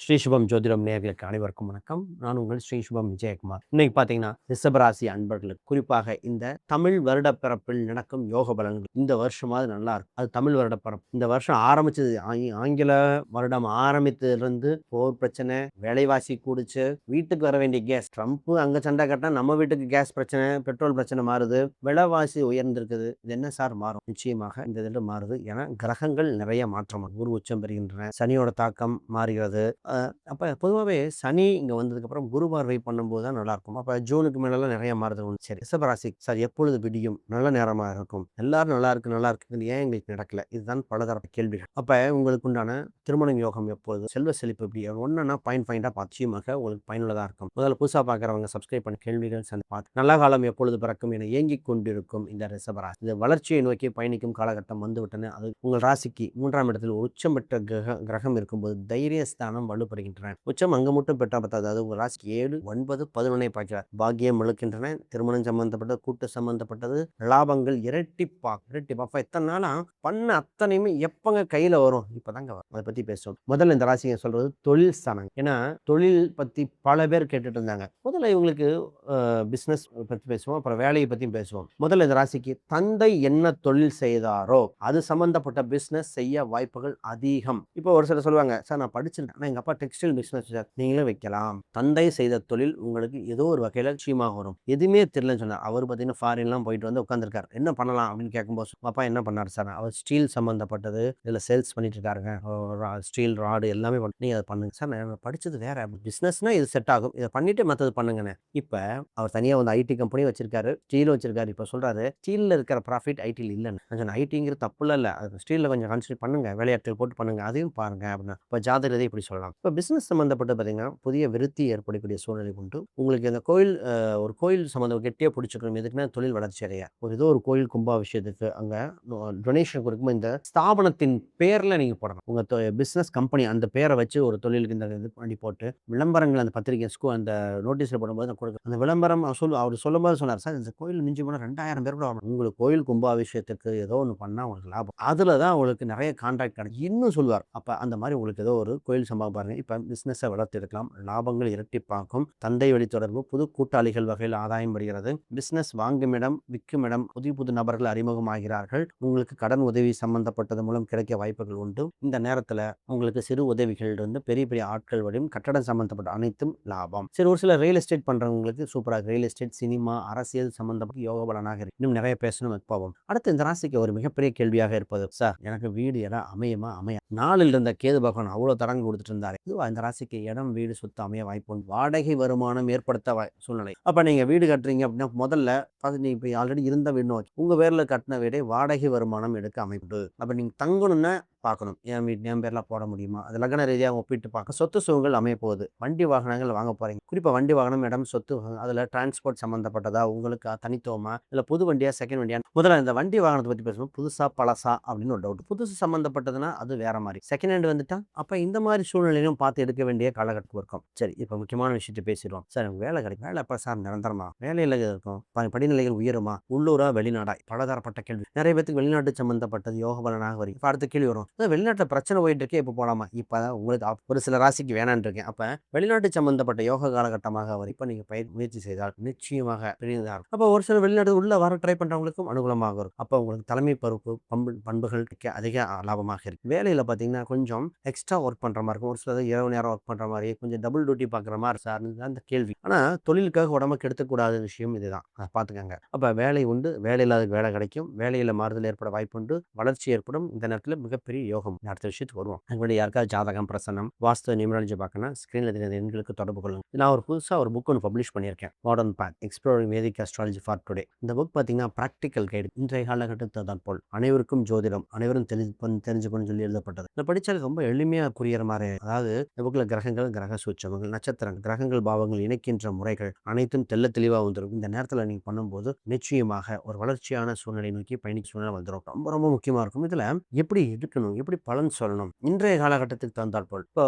ஸ்ரீ சுபம் ஜோதிடம் நேயர்களுக்கு அனைவருக்கும் வணக்கம். நான் உங்கள் ஸ்ரீ சுபம் விஜயகுமார். இன்னைக்கு பார்த்தீங்கன்னா, ரிஷபராசி அன்பர்களுக்கு குறிப்பாக இந்த தமிழ் வருட பிறப்பில் நடக்கும் யோக பலன்கள் இந்த வருஷமாவது நல்லா இருக்கும். அது தமிழ் வருட பிறப்பு. இந்த வருஷம் ஆரம்பிச்சது ஆங்கில வருடம் ஆரம்பித்ததிலிருந்து போர் பிரச்சனை, விலைவாசி கூடுச்சு, வீட்டுக்கு வர வேண்டிய கேஸ் ட்ரம்ப் அங்க சண்டை கட்டினா நம்ம வீட்டுக்கு கேஸ் பிரச்சனை, பெட்ரோல் பிரச்சனை மாறுது, விலைவாசி உயர்ந்திருக்குது. இது என்ன சார் மாறும்? நிச்சயமாக இந்த இதில் மாறுது. ஏன்னா கிரகங்கள் நிறைய மாற்றம் குரு உச்சம் பெறுகின்றன, சனியோட தாக்கம் மாறுகிறது. அப்போ பொதுவாகவே சனி இங்கே வந்ததுக்கப்புறம் குரு பார்வை பண்ணும்போது தான் நல்லாயிருக்கும். அப்போ ஜூனுக்கு மேலெல்லாம் நிறைய மாறுதல் உண்டு. சரி, ரிஷபராசி சார் எப்பொழுது விடியும்? நல்ல நேரமாக இருக்கும். எல்லாரும் நல்லா இருக்கு நல்லா இருக்கு, ஏன் எங்களுக்கு நடக்கல? இதுதான் பலதரப்பட்ட கேள்விகள். அப்போ உங்களுக்கு உண்டான திருமண யோகம் எப்பொழுது? செல்வ செழிப்பு எப்படி? ஒன்றுனா பாயிண்டாக நிச்சயமாக உங்களுக்கு பயனுள்ளதாக இருக்கும். முதல்ல புதுசாக பார்க்குறவங்க சப்ஸ்கிரைப் பண்ணி கேள்விகள் பார்த்து நல்ல காலம் எப்பொழுது பிறக்கும் என ஏங்கிக் கொண்டிருக்கும் இந்த ரிஷபராசி இது வளர்ச்சியை நோக்கி பயணிக்கும் காலகட்டம் வந்துவிட்டன. அது உங்கள் ராசிக்கு 3ஆம் இடத்தில் உச்சம் பெற்ற கிரகம் இருக்கும்போது தைரியஸ்தானம் வலுப்படுகின்றன. உச்சம் அங்கு மட்டும் பெற்றா பத்தாது, அது உங்கள் ராசிக்கு 7, 9, 11 பார்க்கிறார். பாக்கியம் இழுக்கின்றன. திருமணம் சம்பந்தப்பட்டது, கூட்டு சம்பந்தப்பட்டது, லாபங்கள் இரட்டிப்பா. எத்தனை நாளா பண்ண அத்தனையுமே எப்பங்க கையில வரும்? இப்பதாங்க வரும். அதை பத்தி பேசுவோம். முதல்ல இந்த ராசியை சொல்றது தொழில் ஸ்தானம். ஏன்னா தொழில் பத்தி பல பேர் கேட்டுட்டு இருந்தாங்க. முதல்ல இவங்களுக்கு பிசினஸ் பத்தி பேசுவோம், அப்புறம் வேலையை பத்தியும் பேசுவோம். முதல்ல இந்த ராசிக்கு தந்தை என்ன தொழில் செய்தாரோ அது சம்பந்தப்பட்ட பிசினஸ் செய்ய வாய்ப்புகள் அதிகம். இப்போ ஒரு சிலர் சொல்லுவாங்க, சார் நான் படிச்சிருக்கேன், ஆனால் எங்கள் அப்பா டெக்ஸ்டைல் பிஸ்னஸ் சார், நீங்களே வைக்கலாம். தந்தை செய்த தொழில் உங்களுக்கு ஏதோ ஒரு வகையில் நிச்சயமாக வரும். எதுவுமே தெரியலன்னு சொன்னார். அவர் பார்த்தீங்கன்னா ஃபாரின்லாம் போயிட்டு வந்து உட்காந்துருக்காரு. என்ன பண்ணலாம் அப்படின்னு கேட்கும்போது, அப்பா என்ன பண்ணார் சார்? அவர் ஸ்டீல் சம்மந்தப்பட்டது இதில் சேல்ஸ் பண்ணிட்டு இருக்காருங்க. ஸ்டீல் ராடு எல்லாமே நீங்கள் அதை பண்ணுங்க சார். நான் படித்தது வேற பிஸ்னஸ்னால் இது செட் ஆகும், இதை பண்ணிட்டு மற்றது பண்ணுங்கண்ணே. இப்போ அவர் தனியாக வந்து ஐடி கம்பெனி வச்சிருக்காரு, ஸ்டீல் வச்சிருக்காரு. இப்போ சொல்கிறாரு ஸ்டீலில் இருக்கிற ப்ராஃபிட் ஐடியில் இல்லைன்னு. நான் ஐடிங்கிறது தப்புல இல்லை, அது ஸ்டீலில் கொஞ்சம் கான்சன்ட்ரேட் பண்ணுங்க, விளையாட்டு போட்டு பண்ணுங்க, அதையும் பாருங்க அப்படின்னா. இப்போ ஜாதகத்தை இப்படி சொல்லலாம். இப்போ பிஸ்னஸ் சம்மந்தப்பட்டு பார்த்தீங்கன்னா புதிய விருத்தி ஏற்படக்கூடிய சூழ்நிலை உண்டு. உங்களுக்கு இந்த கோயில் ஒரு கோயில் சம்மந்தம் கெட்டியாக பிடிச்சிக்கணும். எதுக்குன்னா தொழில் வளர்ச்சி அடைய ஏதோ ஒரு கோயில் கும்பாபிஷேகத்துக்கு அங்கே டொனேஷன் கொடுக்கும்போது இந்த ஸ்தாபனத்தின் பேரில் நீங்கள் போடணும். உங்கள் பிஸ்னஸ் கம்பெனி அந்த பேரை வச்சு ஒரு தொழிலுக்கு இந்த இது பண்ணி போட்டு விளம்பரங்கள் அந்த பத்திரிகை அந்த நோட்டீஸில் போடும்போது கொடுக்கும். அந்த விளம்பரம் அவர் சொல்லும்போது சொன்னார், சார் இந்த கோயில் மிஞ்சி போனால் 2000 பேர் கூட வரணும். உங்களுக்கு கோயில் கும்பாபிஷேகத்துக்கு ஏதோ ஒன்று பண்ணால் உங்களுக்கு லாபம். அதில் தான் உங்களுக்கு நிறைய கான்ட்ராக்ட் கிடைக்கும் இன்னும் சொல்லுவார். அப்போ அந்த மாதிரி உங்களுக்கு ஏதோ ஒரு கோயில் சம்பவம் பாருங்க. இப்போ பிஸ்னஸை வளர்த்து எடுக்கலாம், லாபங்கள் இரட்டிப்பாக்கும். தந்தை வழி தொடர்பு, புது கூட்டாளிகள் வகையில் ஆதாயம் வருகிறது. பிஸ்னஸ் வாங்கும் இடம் விற்கும் இடம், புதிய புது நபர்கள் அறிமுகமாகிறார்கள். உங்களுக்கு கடன் உதவி சம்பந்தப்பட்டது மூலம் கிடைக்க வாய்ப்புகள் உண்டு. இந்த நேரத்தில் உங்களுக்கு சிறு உதவிகள் இருந்து பெரிய பெரிய ஆட்கள் வழியும் கட்டடம் சம்பந்தப்பட்ட அனைத்தும் லாபம். சரி, ஒரு சில ரியல் எஸ்டேட் பண்றவங்களுக்கு சூப்பராக ரியல் எஸ்டேட், சினிமா, அரசியல் சம்பந்தப்பட்ட யோக பலனாக இருக்கு. இன்னும் நிறைய பேசணும் போவோம். அடுத்து இந்த ராசிக்கு ஒரு மிகப்பெரிய கேள்வியாக இருப்பது, சார் எனக்கு வீடு இடம் அமையுமா? நாளில் இருந்த கேது பகவான் அவ்வளோ தரங்க கொடுத்துட்டு இருந்தாரு. இதுவா இந்த ராசிக்கு இடம் வீடு சொத்து அமைய வாய்ப்பு உண்டு. வாடகை வருமானம் ஏற்படுத்த சூழ்நிலை. அப்ப நீங்க வீடு கட்டுறீங்க அப்படின்னா முதல்ல நீங்க இப்போ ஆல்ரெடி இருந்த வீடு நோக்கி உங்க பேர்ல கட்டின வீடை வாடகை வருமானம் எடுக்க அமைப்பு. அப்ப நீங்க தங்கணும்னா பார்க்கணும், என் வீட்டு என் பேர்லாம் போட முடியுமா? அது லக்ன ரீதியாக ஒப்பிட்டு பார்க்க. சொத்து சுகங்கள் அமைய போகுது. வண்டி வாகனங்கள் வாங்க போறீங்க. குறிப்பாக வண்டி வாகனம், இடம், சொத்து, அதில் டிரான்ஸ்போர்ட் சம்மந்தப்பட்டதா, உங்களுக்கு தனித்துவமா, இல்லை புது வண்டியா செகண்ட் வண்டியா? முதல்ல இந்த வண்டி வாகனத்தை பற்றி பேசுவோம். புதுசா பழசா அப்படின்னு ஒரு டவுட். புதுசு சம்மந்தப்பட்டதுன்னா அது வேற மாதிரி. செகண்ட் ஹேண்ட் வந்துட்டா அப்போ இந்த மாதிரி சூழ்நிலையும் பார்த்து எடுக்க வேண்டிய காலகட்டம் இருக்கும். சரி, இப்போ முக்கியமான விஷயத்தை பேசிடுவோம். சார் எனக்கு வேலை கிடைக்கும். வேலை எப்போ சார் நிரந்தரமா? வேலையில் இருக்கும், படிநிலைகள் உயருமா? உள்ளூரா வெளிநாடா? பலதரப்பட்ட கேள்வி. நிறைய பேருக்கு வெளிநாட்டு சம்பந்தப்பட்டது யோக பலனாக வரும். இப்போ அடுத்த கேள்வி வரும், வெளிநாட்டில் பிரச்சனை போயிட்டு இருக்கே, இப்போ போகலாமா? இப்போ உங்களுக்கு ஒரு சில ராசிக்கு வேணான் இருக்கேன். அப்போ வெளிநாட்டு சம்பந்தப்பட்ட யோக காலகட்டமாக வரும். இப்போ நீங்கள் முயற்சி செய்தால் நிச்சயமாக பெரியதாக இருக்கும். அப்போ ஒரு சில வெளிநாட்டு உள்ள வர ட்ரை பண்ணுறவங்களுக்கும் அனுகூலமாக வரும். அப்போ உங்களுக்கு தலைமை பொறுப்பு பண்புகள் அதிக லாபமாக இருக்கு. வேலையில் பார்த்தீங்கன்னா கொஞ்சம் எக்ஸ்ட்ரா ஒர்க் பண்ணுற மாதிரி இருக்கும். ஒரு சிலது இரவு நேரம் ஒர்க் பண்ணுற மாதிரி, கொஞ்சம் டபுள் டியூட்டி பார்க்குற மாதிரி சார் அந்த கேள்வி. ஆனால் தொழிலுக்காக உடம்புக்கு எடுத்துக்கூடாத விஷயம் இதுதான், பார்த்துக்கங்க. அப்போ வேலை உண்டு, வேலை இல்லாத வேலை கிடைக்கும், வேலையில் மாறுதல் ஏற்பட வாய்ப்பு உண்டு, வளர்ச்சி ஏற்படும். இந்த நேரத்தில் மிகப்பெரிய யோகம். அடுத்த விஷயத்துக்கு வருவோம். அதுக்கு யாருக்காவது ஜாதகம், பிரசனம், வாஸ்து, நியூமராலஜி பார்க்கணும், ஸ்க்ரீனில் தெரியாத எண்களுக்கு தொடர்பு கொள்ளுங்க. நான் ஒரு புதுசாக ஒரு புக் ஒன்று பப்ளிஷ் பண்ணியிருக்கேன், modern path exploring vedic astrology for today. இந்த புக் பார்த்தீங்கன்னா ப்ராக்டிக்கல் கைடு, இன்றைய காலகட்டத்தை தான் போல் அனைவருக்கும் ஜோதிடம், அனைவரும் தெரிஞ்சுக்கணும்னு சொல்லி எழுதப்பட்டது. இதை படித்தால் ரொம்ப எளிமையாக புரியிற மாதிரி. அதாவது இந்த புக்கில் கிரகங்கள், கிரக சூட்சமங்கள், நட்சத்திரங்கள், கிரகங்கள், பாவங்கள் இணைக்கின்ற முறைகள் அனைத்தும் தெள்ள தெளிவாக வந்துடும். இந்த நேரத்தில் நீங்கள் பண்ணும்போது நிச்சயமாக ஒரு வளர்ச்சியான சூழ்நிலை நோக்கி பயணிக்க சூழ்நிலை வந்துடும். ரொம்ப ரொம்ப முக்கியமாக இருக்கும். இதில் எப்படி எடுக்கணும், வாங்கணும், எப்படி பலன் சொல்லணும், இன்றைய காலகட்டத்துக்கு தகுந்தாற்போல். இப்போ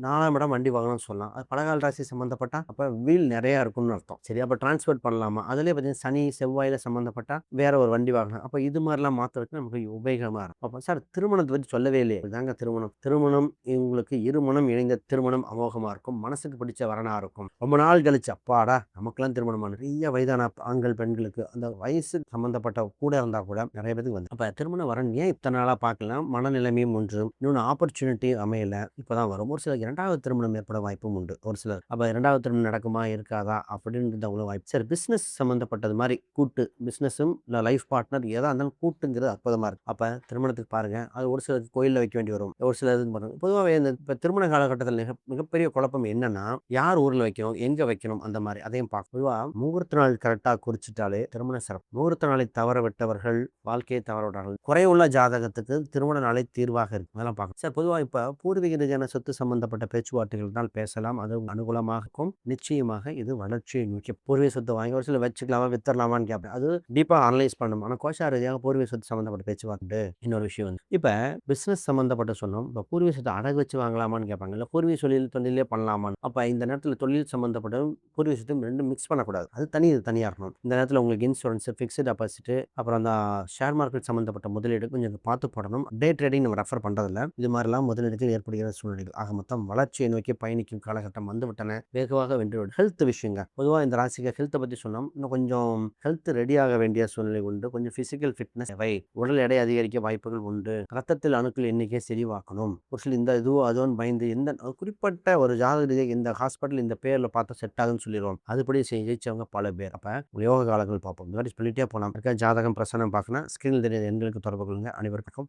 4ஆம் இடம் வண்டி வாங்கணும்னு சொல்லலாம். அது பழகால் ராசி சம்மந்தப்பட்டா அப்போ வீல் நிறையா இருக்கும்னு அர்த்தம். சரி, அப்போ டிரான்ஸ்போர்ட் பண்ணலாமா? அதுலேயே பார்த்தீங்கன்னா சனி செவ்வாயில் சம்மந்தப்பட்டா வேற ஒரு வண்டி வாங்கணும். அப்போ இது மாதிரிலாம் மாற்றுறதுக்கு நமக்கு உபயோகமாக இருக்கும். அப்போ சார் திருமணத்தை பற்றி சொல்லவே இல்லையே. இதாங்க திருமணம். திருமணம் உங்களுக்கு இருமணம் இணைந்த திருமணம் அமோகமாக இருக்கும். மனசுக்கு பிடிச்ச வரனாக இருக்கும். ரொம்ப நாள் கழிச்சு அப்பாடா நமக்குலாம் திருமணமான நிறைய வயதான ஆண்கள் பெண்களுக்கு அந்த வயசு சம்மந்தப்பட்ட கூட இருந்தால் கூட நிறைய பேருக்கு வந்து அப்போ திருமண வரன் ஏன் இத்தனை நாளாக பார்க்கலாம், மனநிலைமையும் ஒன்று, இன்னொன்று ஆப்பர்ச்சுனிட்டி அமையல, இப்போதான் வரும். ஒரு சிலர் 2வது திருமணம் ஏற்பட வாய்ப்பும் உண்டு. ஒரு சிலர் அப்போ 2வது திருமணம் நடக்குமா இருக்காதா அப்படின்றது அவ்வளோ வாய்ப்பு. சரி, பிஸ்னஸ் சம்மந்தப்பட்டது மாதிரி கூட்டு பிஸ்னஸும் இல்லை லைஃப் பார்ட்னர் எதாக இருந்தாலும் கூட்டுங்கிறது அற்புதமாக இருக்குது. அப்போ திருமணத்துக்கு பாருங்கள், அது ஒரு சிலருக்கு கோயிலில் வைக்க வேண்டி வரும், ஒரு சிலர் இது பண்ணுறது. பொதுவாகவே இந்த இப்போ திருமண காலகட்டத்தில் மிகப்பெரிய குழப்பம் என்னன்னா, யார் ஊரில் வைக்கணும், எங்கே வைக்கணும், அந்த மாதிரி அதையும் பார்க்க. பொதுவாக முகூர்த்த நாள் கரெக்டாக குறிச்சிட்டாலே திருமண சிறப்பு. முகூர்த்த நாளை தவற விட்டவர்கள் வாழ்க்கையை தவற விட்டார்கள். குறைவுள்ள ஜாதகத்துக்கு திருமண நாளை தீர்வாக இருக்கு, அதெல்லாம் பார்க்கணும். சார், பொதுவாக இப்போ பூர்வீக ரீதியான சொத்து சம்பந்தப்பட்ட பேச்சுவார்த்தைகள் தான் பேசலாம். அது அனுகூலமாக இருக்கும். நிச்சயமாக இது வளர்ச்சியை நோக்கி. பூர்வீக சொத்து வாங்கி ஒரு சில வச்சுக்கலாமா வித்தரலாமான்னு கேட்பேன். அது டீப்பாக அனலைஸ் பண்ணணும். ஆனால் கோஷா ரீதியாக பூர்வீக சொத்து சம்மந்தப்பட்ட பேச்சுவார்த்தை இன்னொரு விஷயம் வந்து இப்போ பிஸ்னஸ் சம்மந்தப்பட்ட சொன்னோம். இப்போ பூர்வீக சொத்தை அடகு வச்சு வாங்கலாமான்னு கேட்பாங்க, இல்லை பூர்வீக தொழிலே பண்ணலாமான்னு. அப்போ இந்த நேரத்தில் தொழில் சம்மந்தப்பட்ட பூர்வீக சொத்து ரெண்டும் மிக்ஸ் பண்ணக்கூடாது. அது இது தனியாக இருக்கணும். இந்த நேரத்தில் உங்களுக்கு இன்சூரன்ஸ், ஃபிக்ஸ்டு டெபாசிட், அப்புறம் அந்த ஷேர் மார்க்கெட் சம்மந்தப்பட்ட முதலீடு கொஞ்சம் பார்த்து போடணும். டே ட்ரேடிங் நம்ம ரெஃபர் பண்ணுறதில்ல. இது மாதிரிலாம் முதலீடுகள் ஏற்படுகிற சூழ்நிலைகள். ஆக மொத்தம் வளர்ச்சியை நோக்கி பயணிக்கும் காலகட்டம் வந்துவிட்டன. வேகமாக வென்றுவிடும். ஹெல்த் விஷயங்க. பொதுவாக இந்த ராசிக்கு ஹெல்த்தை பற்றி சொன்னோம். இன்னும் கொஞ்சம் ஹெல்த் ரெடியாக வேண்டிய சூழ்நிலை உண்டு. கொஞ்சம் ஃபிசிக்கல் ஃபிட்னஸ் தேவை. உடல் எடை அதிகரிக்க வாய்ப்புகள் உண்டு. ரத்தத்தில் அணுக்கள் எண்ணிக்கை செறிவாக்கணும். ஒரு சில இந்த இதுவோ அதுவும் பயந்து எந்த குறிப்பிட்ட ஒரு ஜாதக இந்த ஹாஸ்பிட்டல் இந்த பேரில் பார்த்தா செட் ஆகுன்னு சொல்லிடுவோம். அதுபடி ஜெயிச்சவங்க பல பேர். அப்போ யோக காலங்கள் பார்ப்போம். இந்த மாதிரி சொல்லிட்டே போகலாம். ஜாதகம் பிரசனம் பார்க்கணும். ஸ்கிரீனில் தெரியாத எண்களுக்கு தொடர்பு கொள்ளுங்க. அனைவருக்கும்